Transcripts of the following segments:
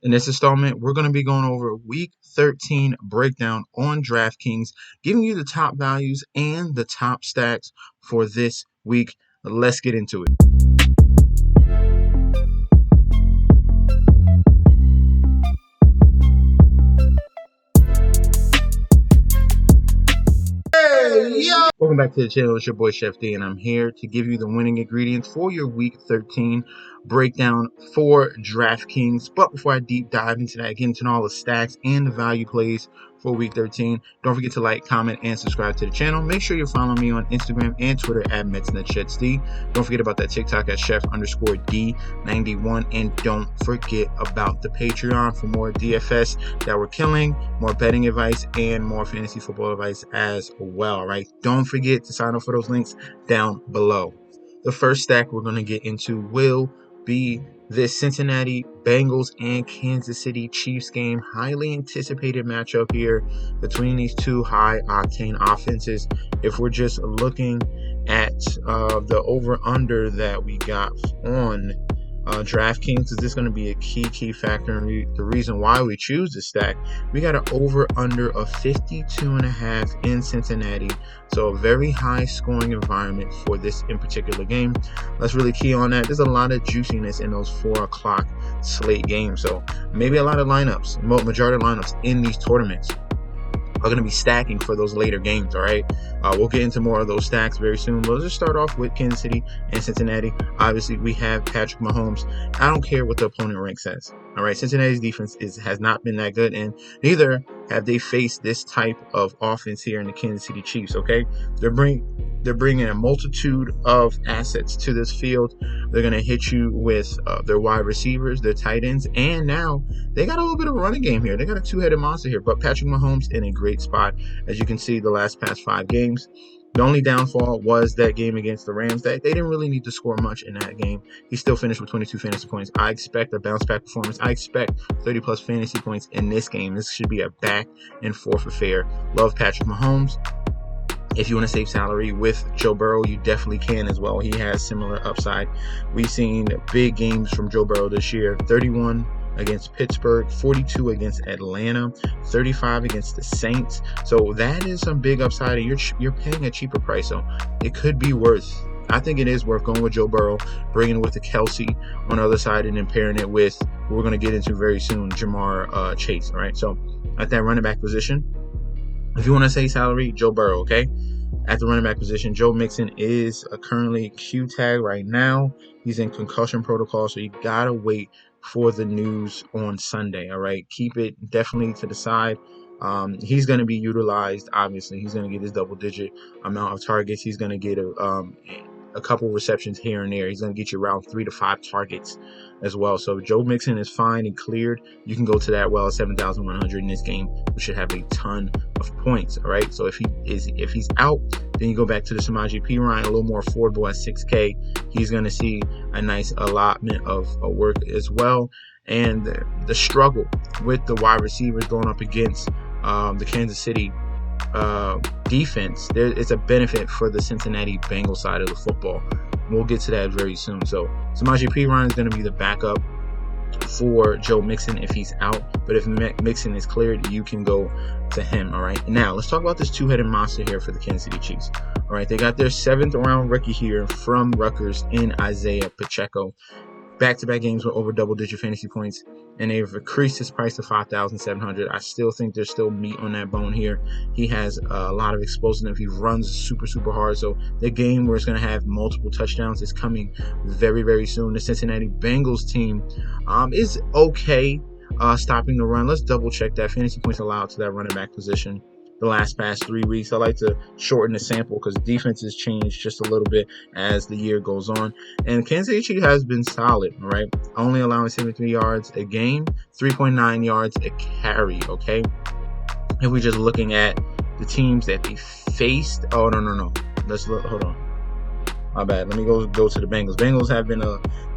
In this installment, we're going to be going over Week 13 breakdown on DraftKings, giving you the top values and the top stacks for this week. Let's get into it. Welcome back to the channel. It's your boy Chef D, and I'm here to give you the winning ingredients for your Week 13 breakdown for DraftKings. But before I deep dive into that, get into all the stacks and the value plays for Week 13, don't forget to like, comment, and subscribe to the channel. Make sure you're following me on Instagram and Twitter at MetsNetShetsD. Don't forget about that TikTok at Chef_D91, and don't forget about the Patreon for more DFS that we're killing, more betting advice, and more fantasy football advice as well. Right? Don't forget to sign up for those links down below. The first stack we're going to get into will be this Cincinnati Bengals and Kansas City Chiefs game. Highly anticipated matchup here between these two high-octane offenses. If we're just looking at the over-under that we got on DraftKings, is this going to be a key factor, and the reason why we choose this stack. We got an over-under of 52.5 in Cincinnati, so a very high scoring environment for this in particular game. Let's really key on that. There's a lot of juiciness in those 4 o'clock slate games, so maybe a lot of lineups, majority of lineups in these tournaments are going to be stacking for those later games. All right, we'll get into more of those stacks very soon. But let's just start off with Kansas City and Cincinnati. Obviously, we have Patrick Mahomes. I don't care what the opponent rank says. All right, Cincinnati's defense has not been that good, and neither have they faced this type of offense here in the Kansas City Chiefs. Okay, they're bringing a multitude of assets to this field. They're going to hit you with their wide receivers, their tight ends, and now they got a little bit of a running game here. They got a two-headed monster here, but Patrick Mahomes in a great spot. As you can see, the past 5 games. The only downfall was that game against the Rams. That they didn't really need to score much in that game. He still finished with 22 fantasy points. I expect a bounce-back performance. I expect 30-plus fantasy points in this game. This should be a back-and-forth affair. Love Patrick Mahomes. If you want to save salary with Joe Burrow, you definitely can as well. He has similar upside. We've seen big games from Joe Burrow this year. 31 against Pittsburgh, 42 against Atlanta, 35 against the Saints. So that is some big upside, and you're paying a cheaper price. So it could be worth. I think it is worth going with Joe Burrow, bringing it with the Kelsey on the other side, and then pairing it with what we're going to get into very soon, Jamar Chase. All right. So at that running back position, if you want to save salary, Joe Burrow. Okay. At the running back position, Joe Mixon is currently Q-tag right now. He's in concussion protocol, so you gotta wait for the news on Sunday. All right, keep it definitely to the side. He's going to be utilized. Obviously, he's going to get his double-digit amount of targets. He's going to get a couple receptions here and there. He's going to get you around 3 to 5 targets as well. So Joe Mixon is fine and cleared. You can go to that well at 7,100 in this game, which should have a ton of points. All right. So if he's out, then you go back to the Samaje Perine, a little more affordable at 6K. He's going to see a nice allotment of work as well. And the struggle with the wide receivers going up against the Kansas City defense, it's a benefit for the Cincinnati Bengals side of the football. We'll get to that very soon. So Samaje Perine is going to be the backup for Joe Mixon if he's out, but if Mixon is cleared, you can go to him. All right, now let's talk about this two-headed monster here for the Kansas City Chiefs. All right, they got their 7th round rookie here from Rutgers in Isaiah Pacheco. Back-to-back games with over double-digit fantasy points, and they've increased his price to $5,700. I still think there's still meat on that bone here. He has a lot of explosiveness. He runs super hard. So the game where it's going to have multiple touchdowns is coming very, very soon. The Cincinnati Bengals team is okay stopping the run. Let's double-check that. Fantasy points allowed to that running back position the past 3 weeks. I like to shorten the sample because defenses change just a little bit as the year goes on. And Kansas City has been solid, all right? Only allowing 73 yards a game, 3.9 yards a carry, okay? If we're just looking at the teams that they faced. Oh, no. Let's look. Hold on. My bad. Let me go to the Bengals. Bengals have been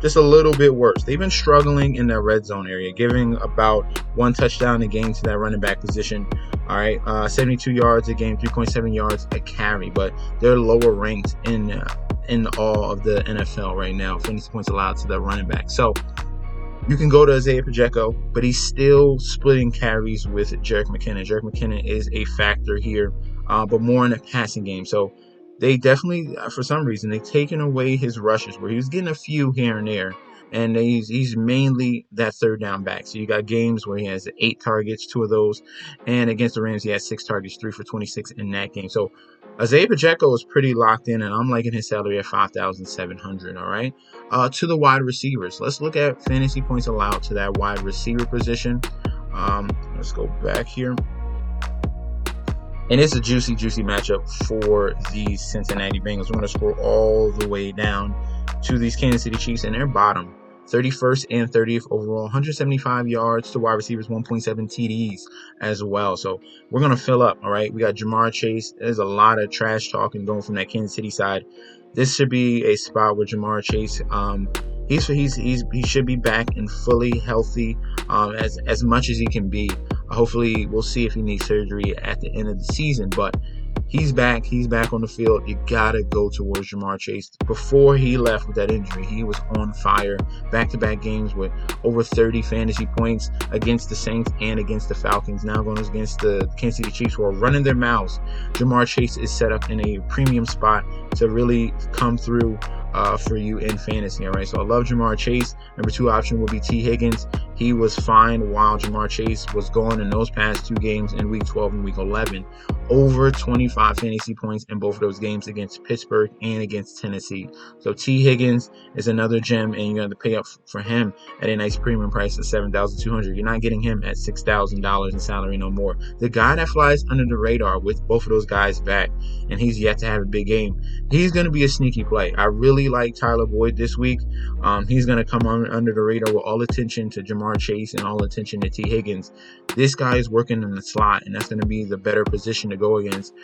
just a little bit worse. They've been struggling in their red zone area, giving about 1 touchdown a game to that running back position. All right, 72 yards a game, 3.7 yards a carry, but they're lower ranked in all of the NFL right now. Fantasy points allowed to the running back. So You can go to Isaiah Pacheco, but he's still splitting carries with Jerick McKinnon. Jerick McKinnon is a factor here, but more in the passing game. So they definitely, for some reason, they've taken away his rushes where he was getting a few here and there. And he's mainly that third down back. So you got games where he has 8 targets, 2 of those. And against the Rams, he had 6 targets, 3 for 26 in that game. So Isaiah Pacheco is pretty locked in, and I'm liking his salary at $5,700. All right. To the wide receivers, let's look at fantasy points allowed to that wide receiver position. Let's go back here. And it's a juicy matchup for the Cincinnati Bengals. We're going to scroll all the way down to these Kansas City Chiefs, and they're bottom. 31st and 30th overall, 175 yards to wide receivers, 1.7 TDs as well. So we're going to fill up, all right? We got Jamar Chase. There's a lot of trash talking going from that Kansas City side. This should be a spot where Jamar Chase, he should be back and fully healthy as much as he can be. Hopefully, we'll see if he needs surgery at the end of the season, but he's back. He's back on the field. You got to go towards Jamar Chase. Before he left with that injury, he was on fire. Back-to-back games with over 30 fantasy points against the Saints and against the Falcons. Now going against the Kansas City Chiefs who are running their mouths. Jamar Chase is set up in a premium spot to really come through for you in fantasy. All right, so I love Jamar Chase. Number 2 option will be T. Higgins. He was fine while Jamar Chase was going in those past 2 games in week 12 and week 11. Over 25 fantasy points in both of those games against Pittsburgh and against Tennessee. So T. Higgins is another gem, and you're going to pay up for him at a nice premium price of $7,200. You're not getting him at $6,000 in salary no more. The guy that flies under the radar with both of those guys back, and he's yet to have a big game, he's going to be a sneaky play. I really like Tyler Boyd this week. He's going to come under the radar with all attention to Jamar Chase and all attention to T. Higgins. This guy is working in the slot, and that's going to be the better position to go against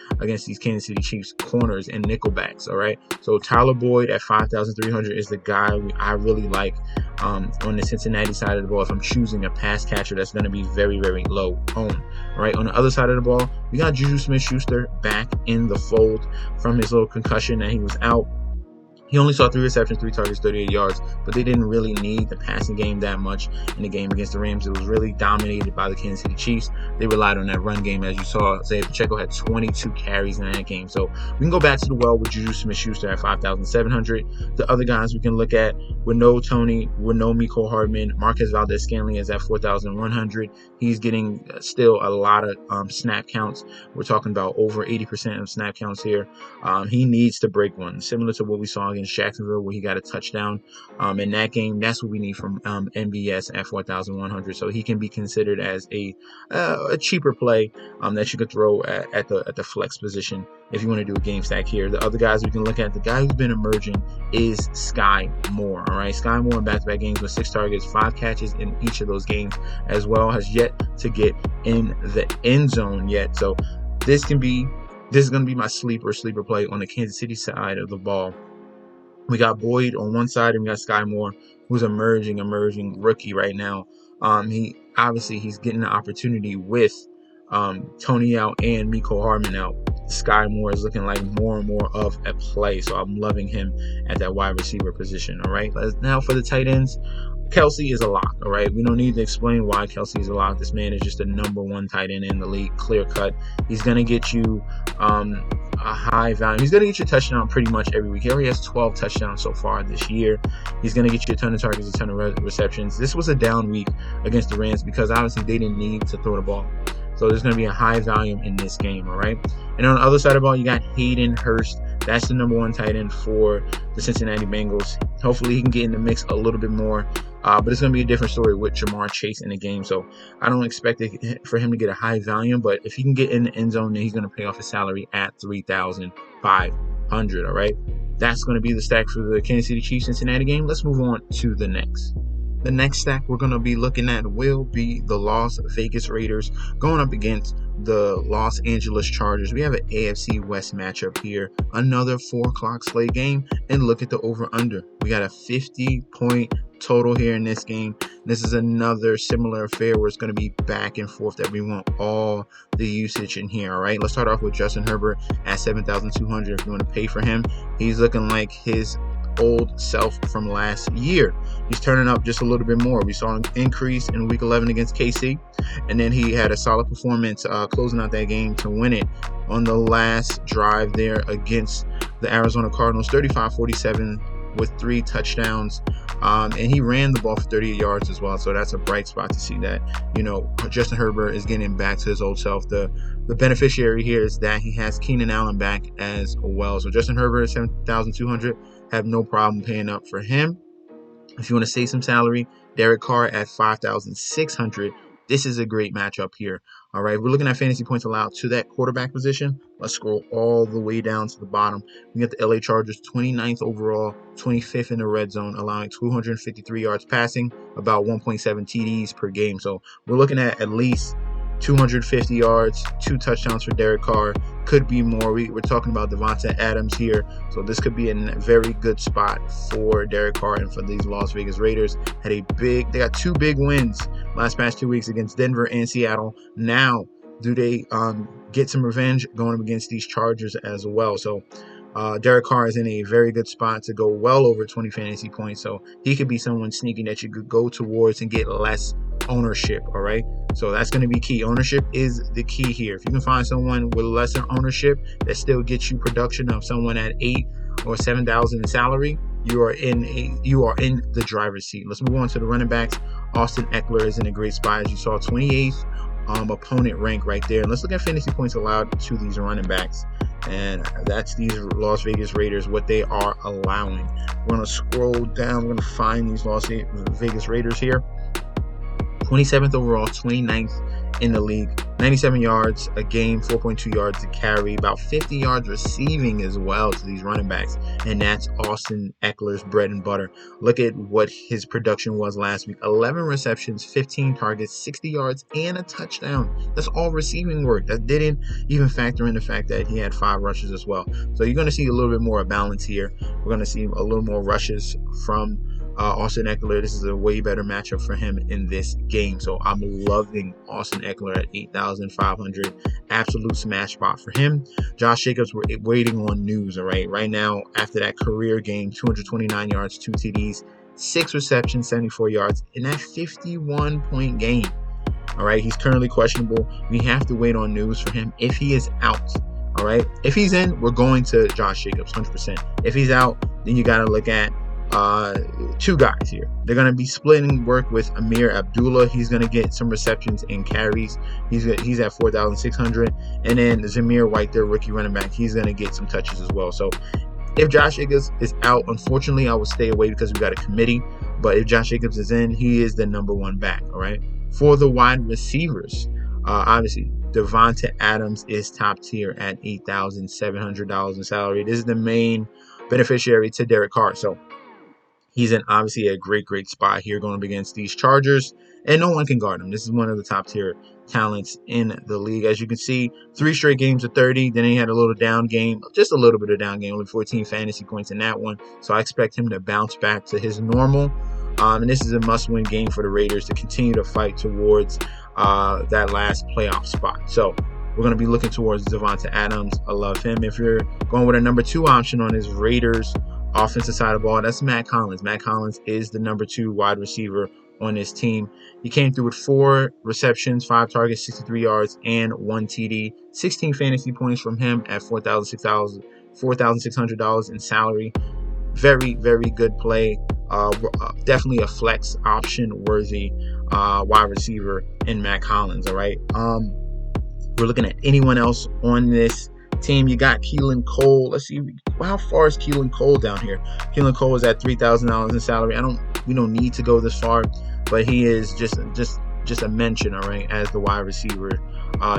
these Kansas City Chiefs corners and nickelbacks. All right, so Tyler Boyd at $5,300 is the guy I really like on the Cincinnati side of the ball if I'm choosing a pass catcher that's going to be very, very low owned. All right, on the other side of the ball, we got Juju Smith-Schuster back in the fold from his little concussion that he was out. He only saw 3 receptions, 3 targets, 38 yards, but they didn't really need the passing game that much in the game against the Rams. It was really dominated by the Kansas City Chiefs. They relied on that run game, as you saw. Isaiah Pacheco had 22 carries in that game. So we can go back to the well with Juju Smith-Schuster at $5,700. The other guys we can look at with no Tony, with no Mecole Hardman, Marquez Valdes-Scantling is at $4,100. He's getting still a lot of snap counts. We're talking about over 80% of snap counts here. He needs to break one, similar to what we saw against Jacksonville where he got a touchdown in that game. That's what we need from MVS at $4,100. So he can be considered as a cheaper play that you could throw at the flex position if you want to do a game stack here. The other guys we can look at, the guy who's been emerging is Sky Moore. All right, Sky Moore in back-to-back games with 6 targets, 5 catches in each of those games, as well has yet to get in the end zone yet. So this is going to be my sleeper play on the Kansas City side of the ball. We got Boyd on one side, and we got Sky Moore, who's emerging rookie right now. He's getting an opportunity with Tony out and Mecole Hardman out. Sky Moore is looking like more and more of a play, so I'm loving him at that wide receiver position. All right, now for the tight ends. Kelsey is a lock, all right? We don't need to explain why Kelsey is a lock. This man is just the number 1 tight end in the league, clear cut. He's going to get you a high value. He's going to get you a touchdown pretty much every week. He already has 12 touchdowns so far this year. He's going to get you a ton of targets, a ton of receptions. This was a down week against the Rams because obviously they didn't need to throw the ball. So there's going to be a high volume in this game, all right? And on the other side of the ball, you got Hayden Hurst. That's the number 1 tight end for the Cincinnati Bengals. Hopefully he can get in the mix a little bit more. But it's going to be a different story with Jamar Chase in the game. So I don't expect for him to get a high volume. But if he can get in the end zone, then he's going to pay off his salary at $3,500. All right. That's going to be the stack for the Kansas City Chiefs Cincinnati game. Let's move on to the next. The next stack we're going to be looking at will be the Las Vegas Raiders going up against the Los Angeles Chargers. We have an AFC West matchup here. Another 4 o'clock slate game. And look at the over-under. We got a 50-point total here in this game. This is another similar affair where it's going to be back and forth that we want all the usage in here. All right, let's start off with Justin Herbert at $7,200. If you want to pay for him, he's looking like his old self from last year. He's turning up just a little bit more. We saw an increase in Week 11 against KC, and then he had a solid performance closing out that game to win it on the last drive there against the Arizona Cardinals, 35-47 with 3 touchdowns. And he ran the ball for 38 yards as well. So that's a bright spot to see that, Justin Herbert is getting back to his old self. The beneficiary here is that he has Keenan Allen back as well. So Justin Herbert at $7,200, have no problem paying up for him. If you want to save some salary, Derek Carr at $5,600. This is a great matchup here. All right, we're looking at fantasy points allowed to that quarterback position. Let's scroll all the way down to the bottom. We got the LA Chargers 29th overall, 25th in the red zone, allowing 253 yards passing, about 1.7 TDs per game. So we're looking at least 250 yards, 2 touchdowns for Derek Carr. Could be more. We're talking about Devonta Adams here. So this could be a very good spot for Derek Carr and for these Las Vegas Raiders. They got 2 big wins past 2 weeks against Denver and Seattle. Now, do they get some revenge going up against these Chargers as well? So Derek Carr is in a very good spot to go well over 20 fantasy points. So he could be someone sneaky that you could go towards and get less ownership. All right, so that's going to be key. Ownership is the key here. If you can find someone with lesser ownership that still gets you production of someone at 8 or 7,000 in salary, you are in the driver's seat. Let's move on to the running backs. Austin Eckler is in a great spot, as you saw, 28th opponent rank right there. And let's look at fantasy points allowed to these running backs, and that's these Las Vegas Raiders, what they are allowing. We're going to scroll down. We're going to find these Las Vegas Raiders here. 27th overall, 29th in the league, 97 yards a game, 4.2 yards a carry, about 50 yards receiving as well to these running backs. And that's Austin Eckler's bread and butter. Look at what his production was last week. 11 receptions, 15 targets, 60 yards, and a touchdown. That's all receiving work. That didn't even factor in the fact that he had 5 rushes as well. So you're going to see a little bit more of balance here. We're going to see a little more rushes from Austin Eckler. This is a way better matchup for him in this game. So I'm loving Austin Eckler at 8,500. Absolute smash spot for him. Josh Jacobs, we're waiting on news. All right. Right now, after that career game, 229 yards, 2 TDs, 6 receptions, 74 yards in that 51-point game. All right. He's currently questionable. We have to wait on news for him if he is out. All right. If he's in, we're going to Josh Jacobs, 100%. If he's out, then you got to look at 2 guys here. They're going to be splitting work with Amir Abdullah. He's going to get some receptions and carries. He's at 4,600. And then Zamir White, their rookie running back, he's going to get some touches as well. So if Josh Jacobs is out, unfortunately, I would stay away because we got a committee. But if Josh Jacobs is in, he is the number 1 back. All right. For the wide receivers, obviously, Devonta Adams is top tier at $8,700 in salary. This is the main beneficiary to Derek Carr. So he's in obviously a great spot here going up against these Chargers, and no one can guard him. This is one of the top tier talents in the league. As you can see, 3 straight games of 30. Then he had a little down game, just a little bit of down game, only 14 fantasy points in that one. So I expect him to bounce back to his normal. And this is a must-win game for the Raiders to continue to fight towards that last playoff spot. So we're going to be looking towards Devonta Adams. I love him. If you're going with a number 2 option on his Raiders offensive side of the ball, that's Matt Collins. Matt Collins is the number 2 wide receiver on this team. He came through with 4 receptions, 5 targets, 63 yards, and 1 TD. 16 fantasy points from him at $4,600 in salary. Very good play. Definitely a flex option worthy wide receiver in Matt Collins. All right. We're looking at anyone else on this team. You got Keelan Cole. Let's see, how far is Keelan Cole down here? Keelan Cole is at $3,000 in salary. We don't need to go this far, but he is just a mention, all right, as the wide receiver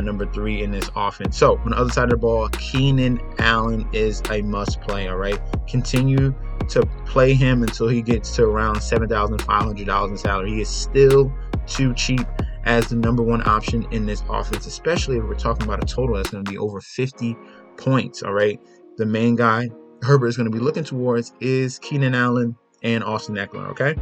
number 3 in this offense. So on the other side of the ball, Keenan Allen is a must play. All right, continue to play him until he gets to around $7,500 in salary. He is still too cheap as the number 1 option in this offense, especially if we're talking about a total that's going to be over 50 points. All right, the main guy Herbert is going to be looking towards is Keenan Allen and Austin Eckler. Okay,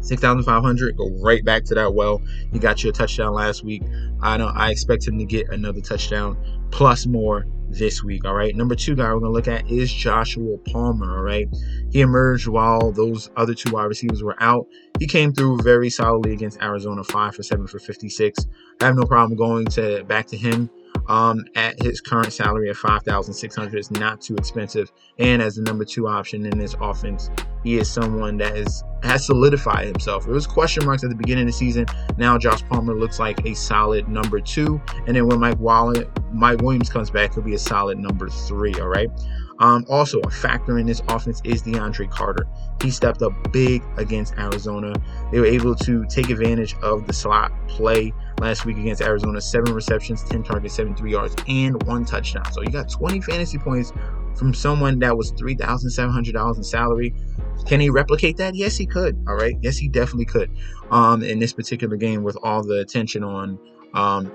6,500, go right back to that well. He got you a touchdown last week. I expect him to get another touchdown plus more this week. All right. Number 2 guy we're going to look at is Joshua Palmer. All right. He emerged while those other 2 wide receivers were out. He came through very solidly against Arizona, 5 for 7 for 56. I have no problem going back to him. At his current salary of $5,600 is not too expensive, and as the number 2 option in this offense, he is someone that has solidified himself. There was question marks at the beginning of the season. Now Josh Palmer looks like a solid number 2, and then when Mike Williams comes back, he'll be a solid number 3. All right. Also, a factor in this offense is DeAndre Carter. He stepped up big against Arizona. They were able to take advantage of the slot play last week against Arizona. 7 receptions, 10 targets, 73 yards, and 1 touchdown. So you got 20 fantasy points from someone that was $3,700 in salary. Can he replicate that? Yes, he could. All right. Yes, he definitely could. In this particular game, with all the attention on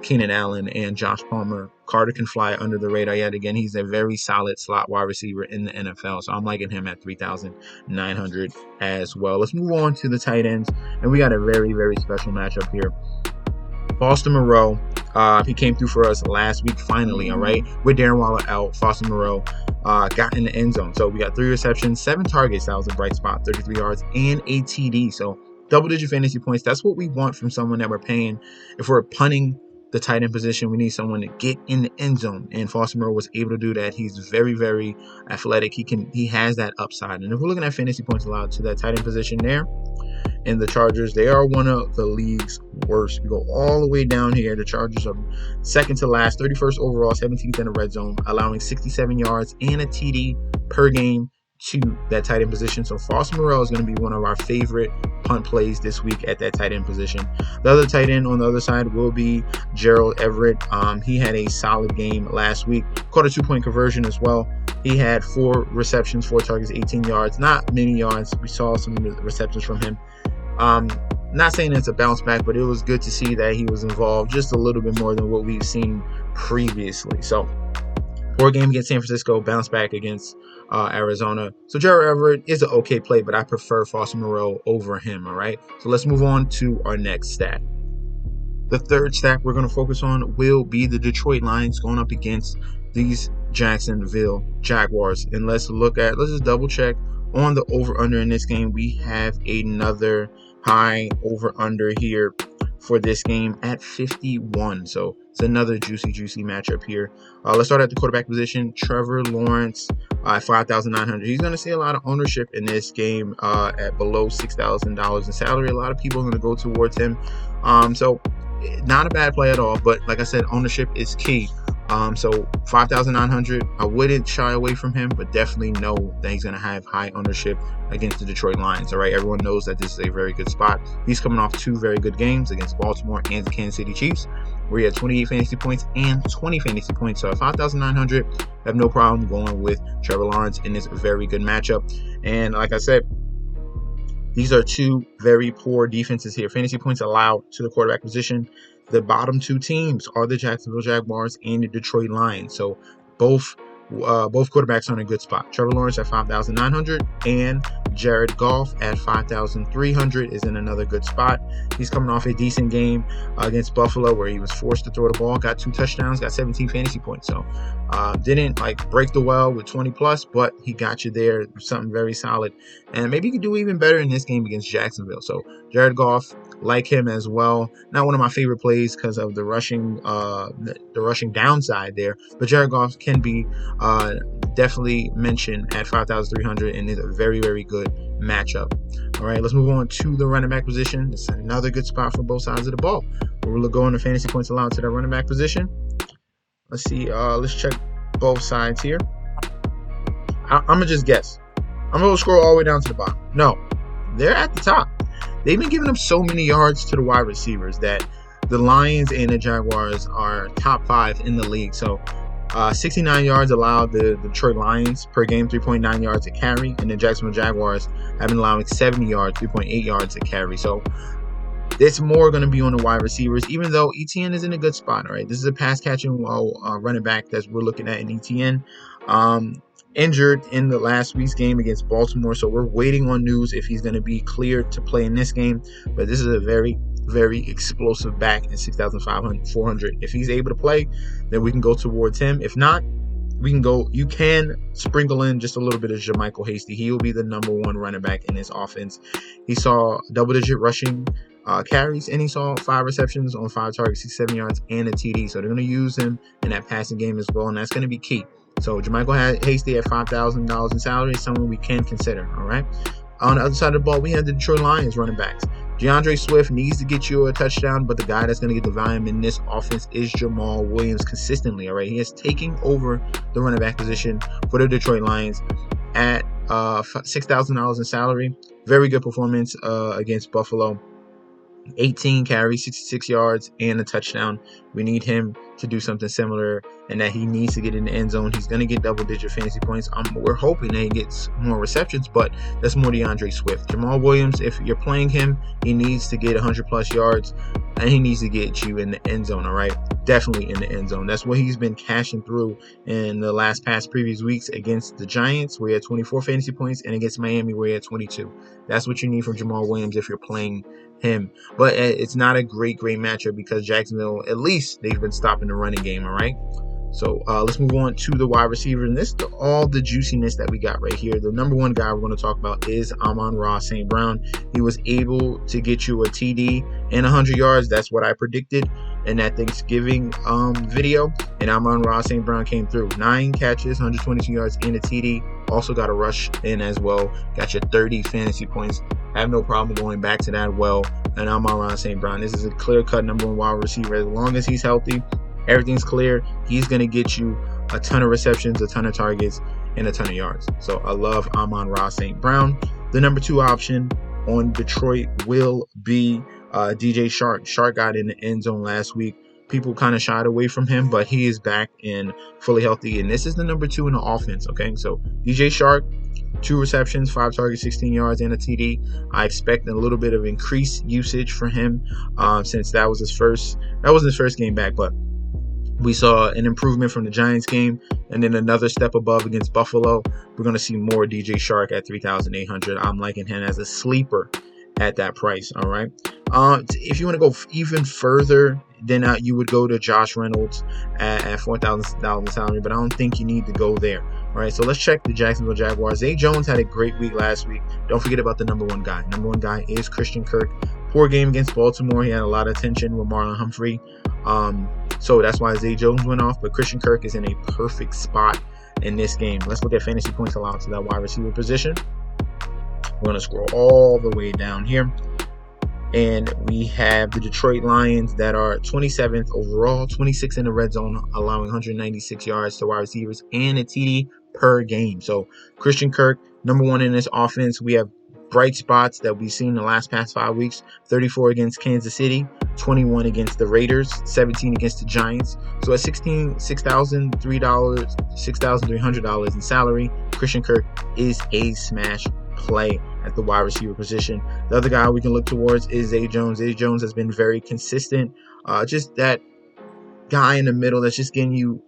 Keenan Allen and Josh Palmer, Carter can fly under the radar yet again. He's a very solid slot wide receiver in the NFL, so I'm liking him at $3,900 as well. Let's move on to the tight ends, and we got a very, very special matchup here. Foster Moreau, he came through for us last week finally, all right? With Darren Waller out, Foster Moreau got in the end zone. So we got 3 receptions, 7 targets. That was a bright spot, 33 yards, and a TD. So double-digit fantasy points. That's what we want from someone that we're paying. If we're punting the tight end position, we need someone to get in the end zone, and Foster Moreau was able to do that. He's very, very athletic. He has that upside. And if we're looking at fantasy points allowed to that tight end position there, and the Chargers, they are one of the league's worst. We go all the way down here. The Chargers are second to last, 31st overall, 17th in the red zone, allowing 67 yards and a TD per game to that tight end position. So Foster Moreau is going to be one of our favorite punt plays this week at that tight end position. The other tight end on the other side will be Gerald Everett. He had a solid game last week, caught a 2-point conversion as well. He had 4 receptions, 4 targets, 18 yards, not many yards. We saw some receptions from him. Not saying it's a bounce back, but it was good to see that he was involved just a little bit more than what we've seen previously. So, poor game against San Francisco, bounce back against Arizona. So Gerald Everett is an okay play, but I prefer Foster Moreau over him. All right. So let's move on to our next stat. The third stat we're going to focus on will be the Detroit Lions going up against these Jacksonville Jaguars. And let's just double check on the over-under in this game. We have another high over-under here for this game at 51. So it's another juicy matchup here. Let's start at the quarterback position. Trevor Lawrence at $5,900. He's going to see a lot of ownership in this game at below $6,000 in salary. A lot of people are going to go towards him. So not a bad play at all. But like I said, ownership is key. So $5,900, I wouldn't shy away from him, but definitely know that he's going to have high ownership against the Detroit Lions. All right, everyone knows that this is a very good spot. He's coming off 2 very good games against Baltimore and the Kansas City Chiefs, where he had 28 fantasy points and 20 fantasy points. So at $5,900, I have no problem going with Trevor Lawrence in this very good matchup. And like I said, these are 2 very poor defenses here. Fantasy points allowed to the quarterback position. The bottom 2 teams are the Jacksonville Jaguars and the Detroit Lions. So both quarterbacks are in a good spot. Trevor Lawrence at $5,900 and Jared Goff at $5,300 is in another good spot. He's coming off a decent game against Buffalo, where he was forced to throw the ball, got 2 touchdowns, got 17 fantasy points. So didn't break the well with 20 plus, but he got you there, something very solid. And maybe he could do even better in this game against Jacksonville. So Jared Goff, like him as well. Not one of my favorite plays because of the rushing downside there, but Jared Goff can be definitely mentioned at $5,300 and is a very, very good matchup. All right, let's move on to the running back position. It's another good spot for both sides of the ball. We'll go into fantasy points allowed to the running back position. Let's see. Let's check both sides here. I'm gonna just guess. I'm gonna scroll all the way down to the bottom. No, they're at the top. They've been giving up so many yards to the wide receivers that the Lions and the Jaguars are top 5 in the league. So 69 yards allowed the Detroit Lions per game, 3.9 yards a carry, and the Jacksonville Jaguars have been allowing 70 yards, 3.8 yards a carry. So it's more going to be on the wide receivers, even though ETN is in a good spot. All right, this is a pass catching running back that we're looking at in ETN. Injured in the last week's game against Baltimore, so we're waiting on news if he's going to be cleared to play in this game. But this is a very, very explosive back at $6,400. If he's able to play, then we can go towards him. If not, you can sprinkle in just a little bit of JaMychal Hasty. He will be the number one running back in this offense. He saw double-digit rushing carries, and he saw 5 receptions on 5 targets, 67 yards, and a TD. So they're going to use him in that passing game as well, and that's going to be key. So JaMychal Hasty at $5,000 in salary is someone we can consider, all right? On the other side of the ball, we have the Detroit Lions running backs. DeAndre Swift needs to get you a touchdown, but the guy that's going to get the volume in this offense is Jamal Williams consistently, all right? He is taking over the running back position for the Detroit Lions at $6,000 in salary. Very good performance against Buffalo. 18 carries, 66 yards, and a touchdown. We need him to do something similar, and that he needs to get in the end zone. He's going to get double-digit fantasy points. We're hoping that he gets more receptions, but that's more DeAndre Swift. Jamal Williams, if you're playing him, he needs to get 100-plus yards, and he needs to get you in the end zone, all right? Definitely in the end zone. That's what he's been cashing through in the previous weeks against the Giants, where he had 24 fantasy points, and against Miami, where he had 22. That's what you need from Jamal Williams if you're playing him. But it's not a great matchup because Jacksonville, at least they've been stopping the running game, all right? So let's move on to the wide receiver, and this is all the juiciness that we got right here. The number one guy we're going to talk about is Amon-Ra St. Brown. He was able to get you a TD and 100 yards. That's what I predicted in that Thanksgiving video, and Amon-Ra St. Brown came through. 9 catches, 122 yards, and a TD. Also got a rush in as well. Got your 30 fantasy points. Have no problem going back to that well. And Amon-Ra St. Brown, this is a clear-cut number one wide receiver. As long as he's healthy, everything's clear. He's going to get you a ton of receptions, a ton of targets, and a ton of yards. So I love Amon-Ra St. Brown. The number 2 option on Detroit will be DJ Chark. Chark got in the end zone last week. People kind of shied away from him, but he is back and fully healthy. And this is the number 2 in the offense, okay? So DJ Chark, 2 receptions, 5 targets, 16 yards, and a TD. I expect a little bit of increased usage for him since that was his first game back, but we saw an improvement from the Giants game, and then another step above against Buffalo. We're going to see more DJ Chark at $3,800. I'm liking him as a sleeper at that price, all right? If you want to go even further, then you would go to Josh Reynolds at $4,000 salary, but I don't think you need to go there. All right, so let's check the Jacksonville Jaguars. Zay Jones had a great week last week. Don't forget about the number one guy. Number one guy is Christian Kirk. Poor game against Baltimore. He had a lot of attention with Marlon Humphrey. So that's why Zay Jones went off, but Christian Kirk is in a perfect spot in this game. Let's look at fantasy points allowed to that wide receiver position. We're going to scroll all the way down here. And we have the Detroit Lions that are 27th overall, 26 in the red zone, allowing 196 yards to wide receivers and a TD per game. So Christian Kirk, number 1 in this offense. We have bright spots that we've seen in the past 5 weeks. 34 against Kansas City, 21 against the Raiders, 17 against the Giants. So at $6,300 in salary, Christian Kirk is a smash play at the wide receiver position. The other guy we can look towards is Zay Jones. Zay Jones has been very consistent. Just that guy in the middle that's just getting you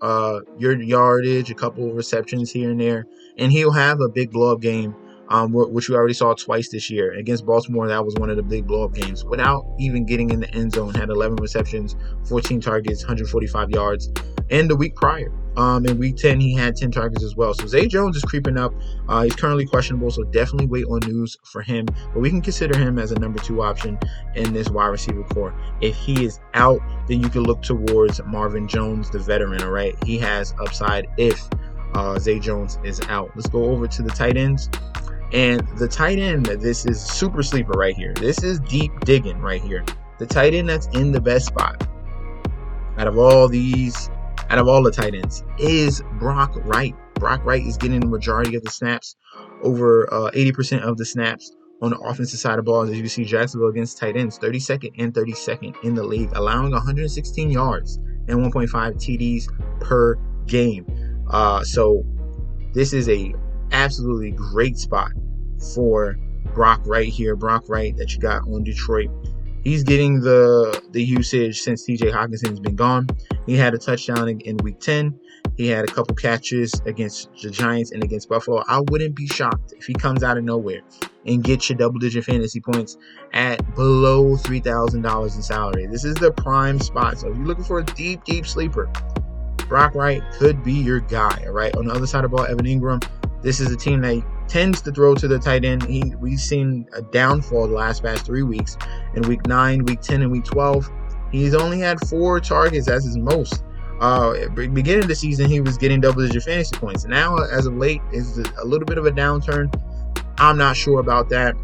your yardage, a couple of receptions here and there, and he'll have a big blow-up game, which we already saw twice this year. Against Baltimore, that was one of the big blow-up games. Without even getting in the end zone, had 11 receptions, 14 targets, 145 yards. And the week prior, in week 10, he had 10 targets as well. So Zay Jones is creeping up. He's currently questionable, so definitely wait on news for him. But we can consider him as a number 2 option in this wide receiver core. If he is out, then you can look towards Marvin Jones, the veteran, all right? He has upside if Zay Jones is out. Let's go over to the tight ends. And the tight end, this is super sleeper right here. This is deep digging right here. The tight end that's in the best spot out of all the tight ends is Brock Wright. Brock Wright is getting the majority of the snaps, over 80% of the snaps on the offensive side of the ball. As you can see, Jacksonville against tight ends, 32nd and 32nd in the league, allowing 116 yards and 1.5 TDs per game. So this is a absolutely great spot for Brock Wright here. Brock Wright that you got on Detroit. He's getting the usage since TJ Hawkinson's been gone. He had a touchdown in week 10. He had a couple catches against the Giants and against Buffalo. I wouldn't be shocked if he comes out of nowhere and gets you double-digit fantasy points at below $3,000 in salary. This is the prime spot. So if you're looking for a deep sleeper, Brock Wright could be your guy. All right. On the other side of the ball, Evan Ingram. This is a team that tends to throw to the tight end. We've seen a downfall the last 3 weeks. In week 9, week 10, and week 12, he's only had 4 targets as his most. Beginning of the season, he was getting double-digit fantasy points. Now, as of late, is a little bit of a downturn. I'm not sure about that.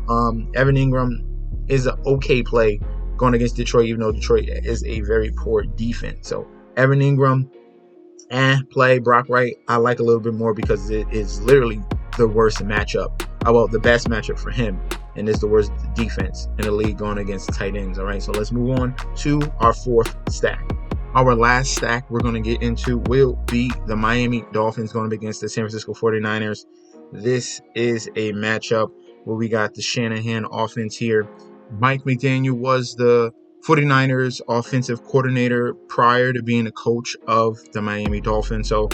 Evan Ingram is an okay play going against Detroit, even though Detroit is a very poor defense. So Evan Ingram, play. Brock Wright, I like a little bit more because it is literally the worst matchup. Well, the best matchup for him, and is the worst defense in the league going against tight ends. All right, so let's move on to our 4th stack. Our last stack we're going to get into will be the Miami Dolphins going up against the San Francisco 49ers. This is a matchup where we got the Shanahan offense here. Mike McDaniel was the 49ers offensive coordinator prior to being a coach of the Miami Dolphins. So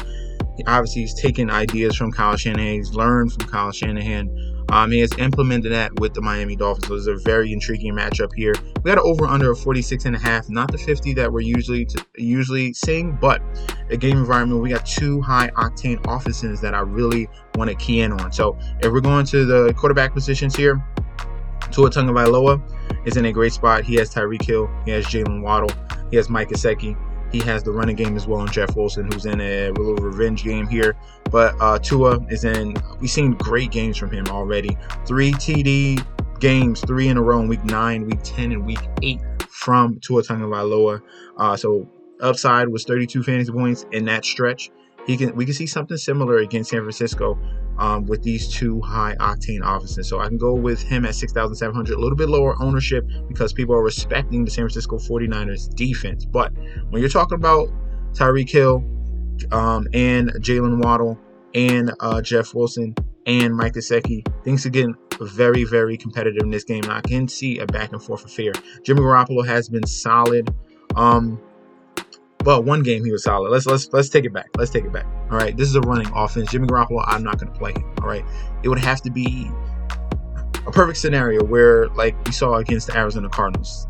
obviously he's taken ideas from Kyle Shanahan. He's learned from Kyle Shanahan. He has implemented that with the Miami Dolphins. So it's a very intriguing matchup here. We got an over-under of 46.5, not the 50 that we're usually seeing, but a game environment. We got 2 high-octane offenses that I really want to key in on. So if we're going to the quarterback positions here, Tua Tagovailoa is in a great spot. He has Tyreek Hill. He has Jalen Waddle. He has Mike Gesicki. He has the running game as well, and Jeff Wilson, who's in a little revenge game here. But Tua is in. We've seen great games from him already. 3 TD games, 3 in a row in week 9, week 10, and week 8 from Tua Tagovailoa. So upside was 32 fantasy points in that stretch. We can see something similar against San Francisco with these 2 high-octane offenses. So I can go with him at 6,700, a little bit lower ownership because people are respecting the San Francisco 49ers defense. But when you're talking about Tyreek Hill and Jalen Waddle and Jeff Wilson and Mike Gesicki, things are getting very, very competitive in this game. And I can see a back-and-forth affair. Jimmy Garoppolo has been solid. Well, one game he was solid. Let's take it back. Let's take it back. All right, this is a running offense. Jimmy Garoppolo, I'm not going to play him. All right, it would have to be a perfect scenario where, like we saw against the Arizona Cardinals,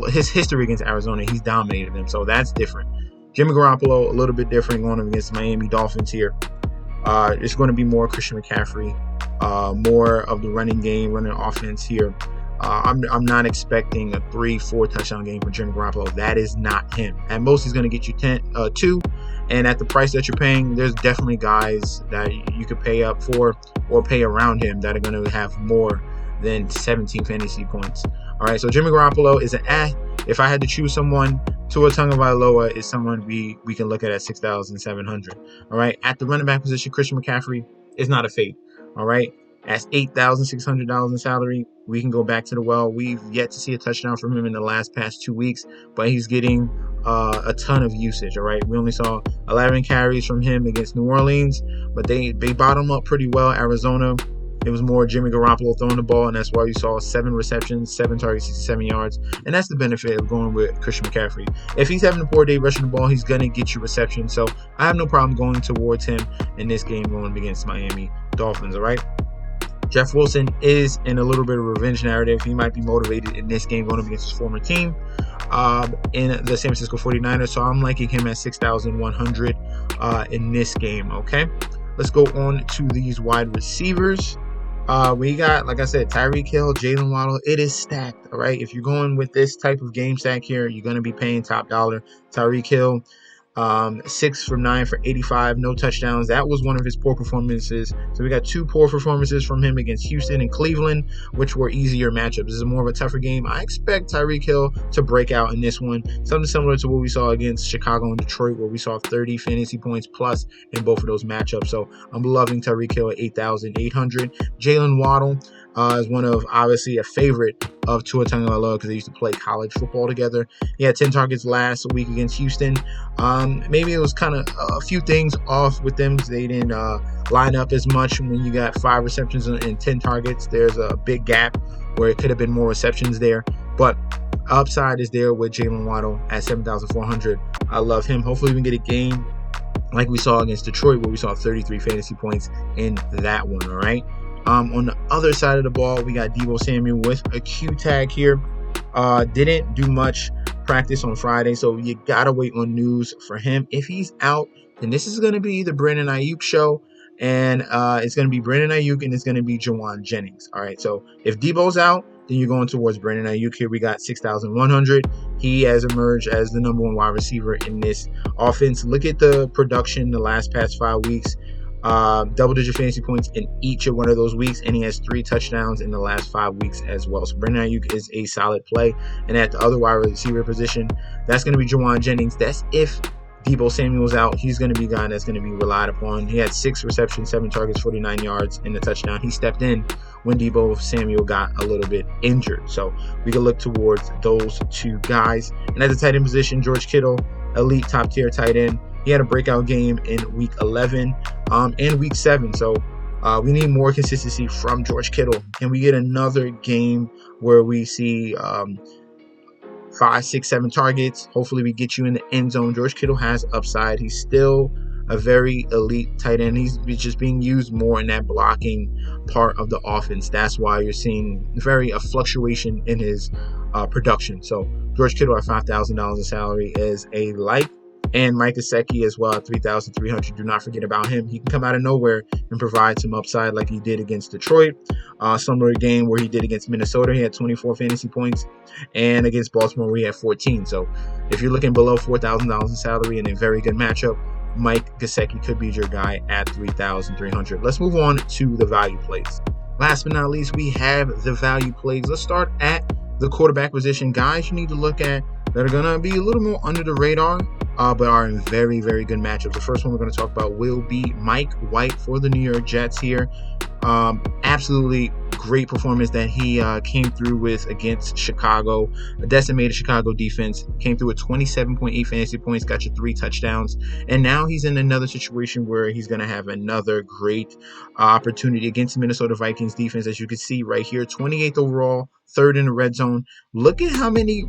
his history against Arizona, he's dominated them, so that's different. Jimmy Garoppolo, a little bit different going up against the Miami Dolphins here. It's going to be more Christian McCaffrey, more of the running game, running offense here. I'm not expecting a 3-4 touchdown game for Jimmy Garoppolo. That is not him. At most, he's going to get you 2. And at the price that you're paying, there's definitely guys that you could pay up for or pay around him that are going to have more than 17 fantasy points. All right, so Jimmy Garoppolo is an If I had to choose someone, Tua Tagovailoa is someone we can look at 6,700. All right, at the running back position, Christian McCaffrey is not a fade. All right. At $8,600 in salary, we can go back to the well. We've yet to see a touchdown from him in the past 2 weeks, but he's getting a ton of usage, all right? We only saw 11 carries from him against New Orleans, but they bottomed up pretty well. Arizona, it was more Jimmy Garoppolo throwing the ball, and that's why you saw 7 receptions, 7 targets, 67 yards, and that's the benefit of going with Christian McCaffrey. If he's having a poor day rushing the ball, he's going to get you reception, so I have no problem going towards him in this game going against Miami Dolphins, all right? Jeff Wilson is in a little bit of revenge narrative. He might be motivated in this game going up against his former team in the San Francisco 49ers. So I'm liking him at 6,100 in this game, okay? Let's go on to these wide receivers. We got, like I said, Tyreek Hill, Jalen Waddle. It is stacked, all right? If you're going with this type of game stack here, you're going to be paying top dollar. Tyreek Hill, 6 from 9 for 85, no touchdowns. That was one of his poor performances. So we got 2 poor performances from him against Houston and Cleveland, which were easier matchups. This is more of a tougher game. I expect Tyreek Hill to break out in this one. Something similar to what we saw against Chicago and Detroit, where we saw 30 fantasy points plus in both of those matchups. So I'm loving Tyreek Hill at 8,800. Jalen Waddle is one of, obviously, a favorite of Tua Tagovailoa because they used to play college football together. He had 10 targets last week against Houston. Maybe it was kind of a few things off with them. They didn't line up as much when you got 5 receptions and 10 targets. There's a big gap where it could have been more receptions there. But upside is there with Jalen Waddle at 7,400. I love him. Hopefully we can get a game like we saw against Detroit where we saw 33 fantasy points in that one, all right? On the other side of the ball, we got Deebo Samuel with a Q tag here. Didn't do much practice on Friday, so you gotta wait on news for him. If he's out, then this is gonna be the Brandon Ayuk show, and it's gonna be Brandon Ayuk and it's gonna be Jawan Jennings. All right, so if Debo's out, then you're going towards Brandon Ayuk. Here we got 6,100. He has emerged as the number one wide receiver in this offense. Look at the production the past 5 weeks. Double-digit fantasy points in each of one of those weeks, and he has 3 touchdowns in the last 5 weeks as well. So Brandon Ayuk is a solid play. And at the other wide receiver position, that's going to be Jawan Jennings. That's if Deebo Samuel's out. He's going to be a guy that's going to be relied upon. He had 6 receptions, 7 targets, 49 yards in the touchdown. He stepped in when Deebo Samuel got a little bit injured. So we can look towards those 2 guys. And at the tight end position, George Kittle, elite top tier tight end. He had a breakout game in week 11 and week 7. So we need more consistency from George Kittle. Can we get another game where we see 5, 6, 7 targets? Hopefully we get you in the end zone. George Kittle has upside. He's still a very elite tight end. He's just being used more in that blocking part of the offense. That's why you're seeing a fluctuation in his production. So George Kittle at $5,000 in salary is a like. And Mike Gesicki as well at $3,300. Do not forget about him. He can come out of nowhere and provide some upside like he did against Detroit. Similar game where he did against Minnesota. He had 24 fantasy points. And against Baltimore, he had 14. So if you're looking below $4,000 in salary in a very good matchup, Mike Gesicki could be your guy at $3,300. Let's move on to the value plays. Last but not least, we have the value plays. Let's start at the quarterback position. Guys you need to look at that are going to be a little more under the radar, but are in very, very good matchups. The first one we're going to talk about will be Mike White for the New York Jets here. Absolutely great performance that he came through with against Chicago. A decimated Chicago defense. Came through with 27.8 fantasy points, got you 3 touchdowns. And now he's in another situation where he's going to have another great opportunity against the Minnesota Vikings defense. As you can see right here, 28th overall, 3rd in the red zone. Look at how many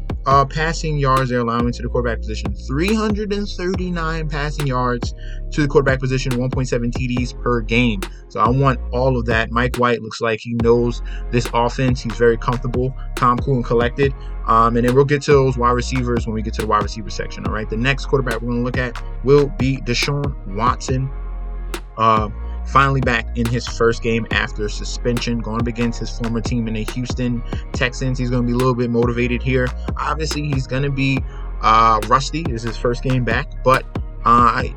passing yards they're allowing to the quarterback position. 339 passing yards to the quarterback position, 1.7 TDs per game. So I want all of that. Mike White looks like he knows this offense. He's very comfortable, calm, cool, and collected. And then we'll get to those wide receivers when we get to the wide receiver section. All right. The next quarterback we're going to look at will be Deshaun Watson. Finally back in his first game after suspension, going up against his former team in the Houston Texans. He's going to be a little bit motivated here. Obviously, he's going to be rusty. This is his first game back, but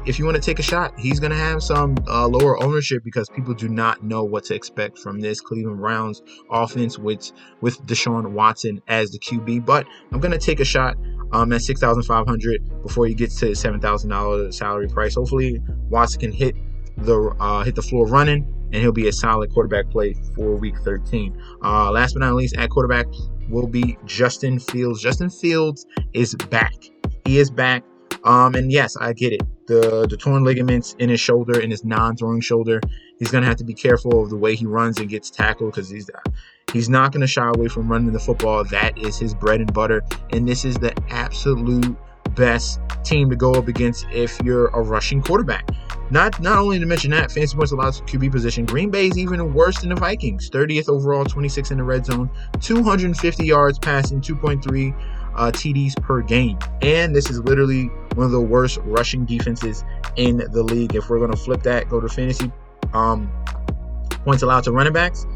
if you want to take a shot, he's going to have some lower ownership because people do not know what to expect from this Cleveland Browns offense with Deshaun Watson as the QB. But I'm going to take a shot at $6,500 before he gets to his $7,000 salary price. Hopefully, Watson can hit the floor running, and he'll be a solid quarterback play for week 13. Last but not least, at quarterback will be Justin Fields. Justin Fields is back. He is back. And yes, I get it. The torn ligaments in his shoulder, in his non-throwing shoulder. He's going to have to be careful of the way he runs and gets tackled because he's not going to shy away from running the football. That is his bread and butter. And this is the absolute best team to go up against if you're a rushing quarterback. Not only to mention that, fantasy points allowed to QB position. Green Bay is even worse than the Vikings. 30th overall, 26 in the red zone, 250 yards passing, 2.3 TDs per game. And this is literally one of the worst rushing defenses in the league. If we're going to flip that, go to fantasy points allowed to running backs.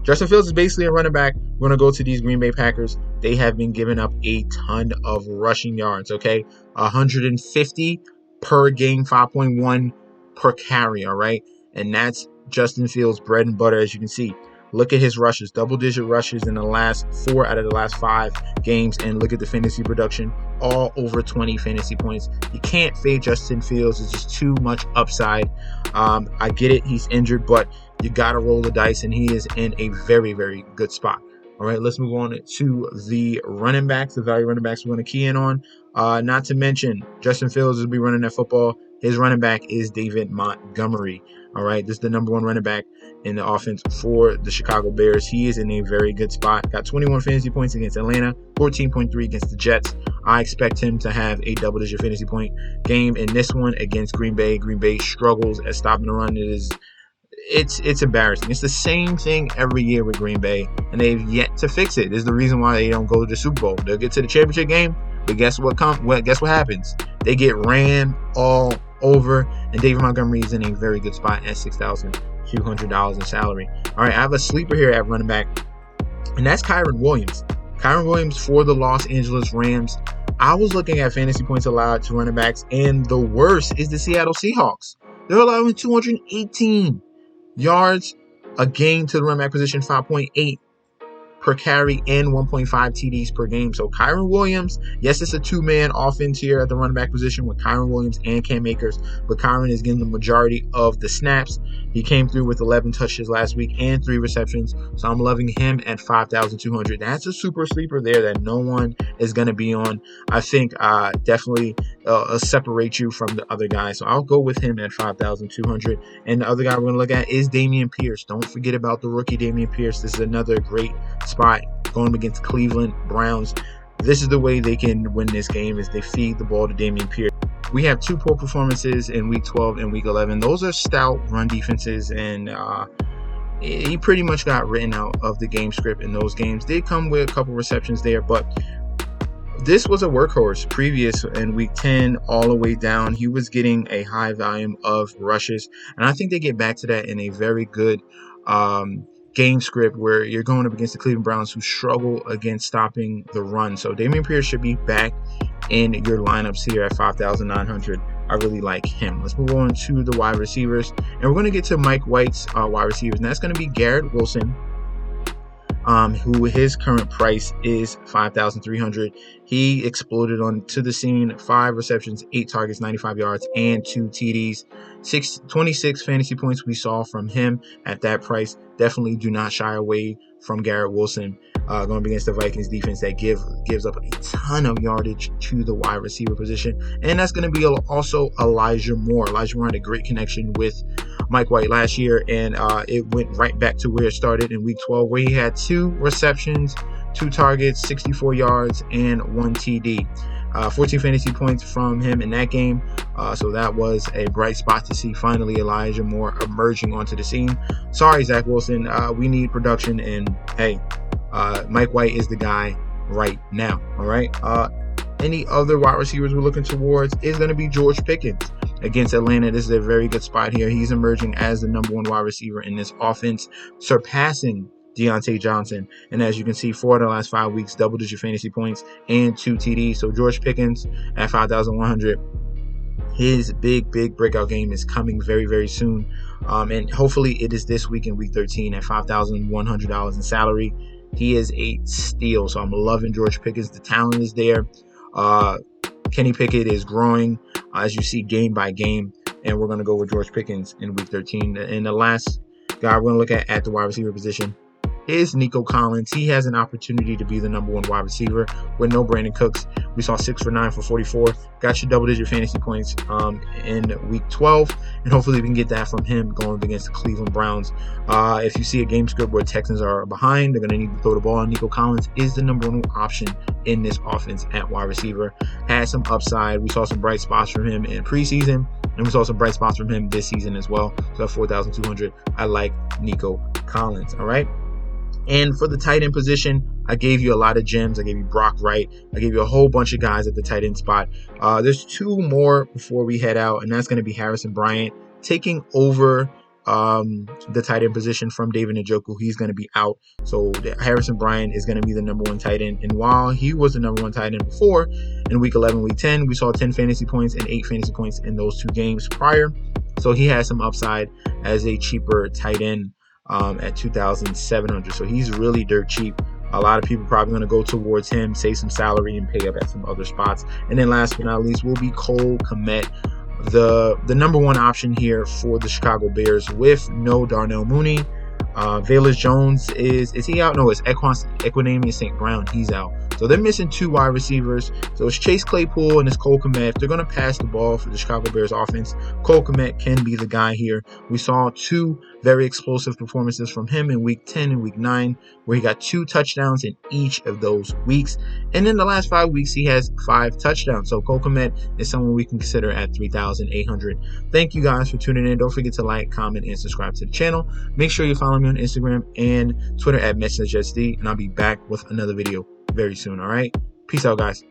Justin Fields is basically a running back. We're going to go to these Green Bay Packers. They have been giving up a ton of rushing yards, okay? 150 per game, 5.1 per carry, all right? And that's Justin Fields' bread and butter, as you can see. Look at his rushes, double-digit rushes in the last 4 out of the last 5 games, and look at the fantasy production, all over 20 fantasy points. You can't fade Justin Fields. It's just too much upside. I get it. He's injured, but you got to roll the dice, and he is in a very, very good spot. All right, let's move on to the running backs, the value running backs we're going to key in on. Not to mention, Justin Fields will be running that football. His running back is David Montgomery. All right, this is the number 1 running back in the offense for the Chicago Bears. He is in a very good spot. Got 21 fantasy points against Atlanta, 14.3 against the Jets. I expect him to have a double-digit fantasy point game in this one against Green Bay. Green Bay struggles at stopping the run. It's embarrassing. It's the same thing every year with Green Bay, and they've yet to fix it. This is the reason why they don't go to the Super Bowl. They'll get to the championship game, But guess what happens? They get ran all over, and David Montgomery is in a very good spot at $6,200 in salary. All right, I have a sleeper here at running back, and that's Kyren Williams. Kyren Williams for the Los Angeles Rams. I was looking at fantasy points allowed to running backs, and the worst is the Seattle Seahawks. They're allowing 218 yards a game to the running back position, 5.8 per carry, and 1.5 TDs per game. So Kyren Williams, yes, it's a two-man offense here at the running back position with Kyren Williams and Cam Akers, but Kyren is getting the majority of the snaps. He came through with 11 touches last week and 3 receptions, so I'm loving him at 5,200. That's a super sleeper there that no one is going to be on. I think definitely separate you from the other guys, so I'll go with him at 5,200. And the other guy we're going to look at is Dameon Pierce. Don't forget about the rookie Dameon Pierce. This is another great spot going against Cleveland Browns. This is the way they can win this game, is they feed the ball to Dameon Pierce. We have 2 poor performances in week 12 and week 11. Those are stout run defenses, and he pretty much got written out of the game script in those games. Did come with a couple receptions there, but this was a workhorse previous in week 10 all the way down. He was getting a high volume of rushes, and I think they get back to that in a very good game script where you're going up against the Cleveland Browns, who struggle against stopping the run. So Dameon Pierce should be back in your lineups here at 5,900. I really like him. Let's move on to the wide receivers, and we're going to get to Mike White's wide receivers, and that's going to be Garrett Wilson, who his current price is 5,300. He exploded onto the scene, 5 receptions, 8 targets, 95 yards, and 2 TDs. 26 fantasy points we saw from him at that price. Definitely do not shy away from Garrett Wilson going against the Vikings defense that gives up a ton of yardage to the wide receiver position. And that's going to be also Elijah Moore. Elijah Moore had a great connection with Mike White last year, and it went right back to where it started in week 12, where he had 2 receptions, 2 targets, 64 yards, and 1 TD. 14 fantasy points from him in that game. So that was a bright spot to see finally Elijah Moore emerging onto the scene. Sorry, Zach Wilson. We need production, and hey, Mike White is the guy right now. All right. Any other wide receivers we're looking towards is going to be George Pickens against Atlanta. This is a very good spot here. He's emerging as the number 1 wide receiver in this offense, surpassing Deontay Johnson. And as you can see, 4 of the last 5 weeks, double-digit fantasy points and 2 TDs. So George Pickens at 5,100. His big breakout game is coming very, very soon. And hopefully it is this week in week 13 at $5,100 in salary. He is a steal. So I'm loving George Pickens. The talent is there. Kenny Pickett is growing, as you see, game by game. And we're going to go with George Pickens in week 13. And the last guy we're going to look at the wide receiver position is Nico Collins. He has an opportunity to be the number 1 wide receiver with no Brandon Cooks. We saw 6 for 9 for 44. Got you double-digit fantasy points in week 12, and hopefully we can get that from him going against the Cleveland Browns. If you see a game script where Texans are behind, they're going to need to throw the ball. Nico Collins is the number 1 option in this offense at wide receiver. Had some upside. We saw some bright spots from him in preseason, and we saw some bright spots from him this season as well. So at 4,200, I like Nico Collins. All right. And for the tight end position, I gave you a lot of gems. I gave you Brock Wright. I gave you a whole bunch of guys at the tight end spot. There's 2 more before we head out, and that's going to be Harrison Bryant taking over the tight end position from David Njoku. He's going to be out. So Harrison Bryant is going to be the number 1 tight end. And while he was the number 1 tight end before, in week 11, week 10, we saw 10 fantasy points and 8 fantasy points in those 2 games prior. So he has some upside as a cheaper tight end at 2,700. So he's really dirt cheap. A lot of people probably going to go towards him, save some salary, and pay up at some other spots. And then last but not least will be Cole Kmet, the number 1 option here for the Chicago Bears with no Darnell Mooney. Velus Jones, is he out? No, it's Equanimeous St. Brown. He's out. So they're missing 2 wide receivers. So it's Chase Claypool and it's Cole Kmet. If they're going to pass the ball for the Chicago Bears offense, Cole Kmet can be the guy here. We saw 2 very explosive performances from him in week 10 and week 9, where he got 2 touchdowns in each of those weeks. And in the last 5 weeks, he has 5 touchdowns. So Cole Kmet is someone we can consider at 3,800. Thank you guys for tuning in. Don't forget to like, comment, and subscribe to the channel. Make sure you follow me on Instagram and Twitter at MessageSD, and I'll be back with another video very soon. All right. Peace out, guys.